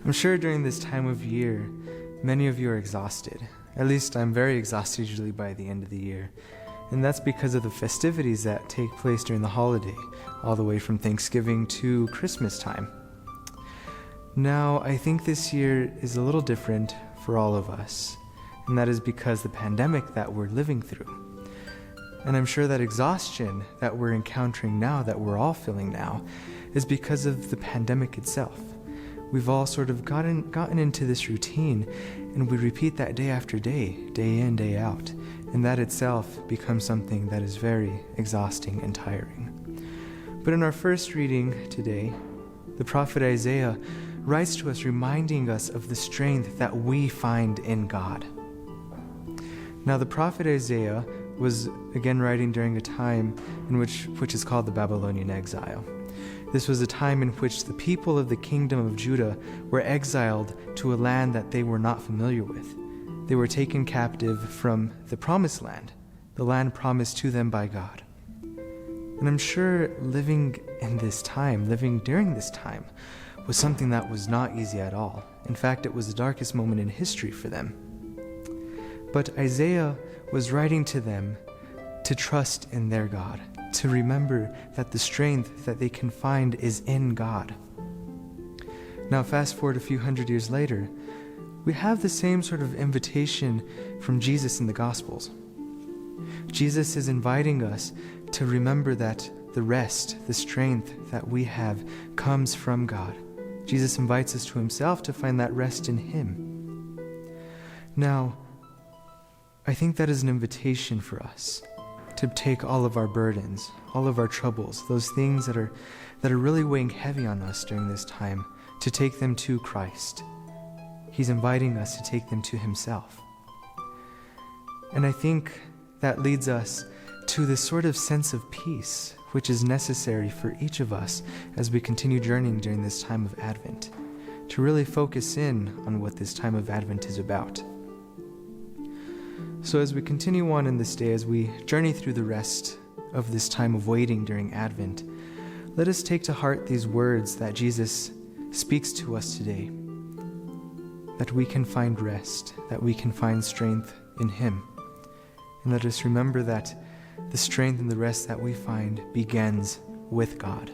I'm sure during this time of year, many of you are exhausted. At least I'm very exhausted usually by the end of the year. And that's because of the festivities that take place during the holiday, all the way from Thanksgiving to Christmas time. Now, I think this year is a little different for all of us, and that is because the pandemic that we're living through. And I'm sure that exhaustion that we're encountering now, that we're all feeling now, is because of the pandemic itself. We've all sort of gotten into this routine, and we repeat that day after day, day in, day out, and that itself becomes something that is very exhausting and tiring. But in our first reading today, the prophet Isaiah writes to us reminding us of the strength that we find in God. Now, the prophet Isaiah was again writing during a time in which is called the Babylonian Exile. This was a time in which the people of the kingdom of Judah were exiled to a land that they were not familiar with. They were taken captive from the promised land, the land promised to them by God. And I'm sure living during this time, was something that was not easy at all. In fact, it was the darkest moment in history for them. But Isaiah was writing to them to trust in their God, to remember that the strength that they can find is in God. Now, fast forward a few hundred years later, we have the same sort of invitation from Jesus in the Gospels. Jesus is inviting us to remember that the rest, the strength that we have comes from God. Jesus invites us to himself to find that rest in him. Now, I think that is an invitation for us to take all of our burdens, all of our troubles, those things that are really weighing heavy on us during this time, to take them to Christ. He's inviting us to take them to himself. And I think that leads us to this sort of sense of peace, which is necessary for each of us as we continue journeying during this time of Advent, to really focus in on what this time of Advent is about. So as we continue on in this day, as we journey through the rest of this time of waiting during Advent, let us take to heart these words that Jesus speaks to us today, that we can find rest, that we can find strength in him. And let us remember that the strength and the rest that we find begins with God.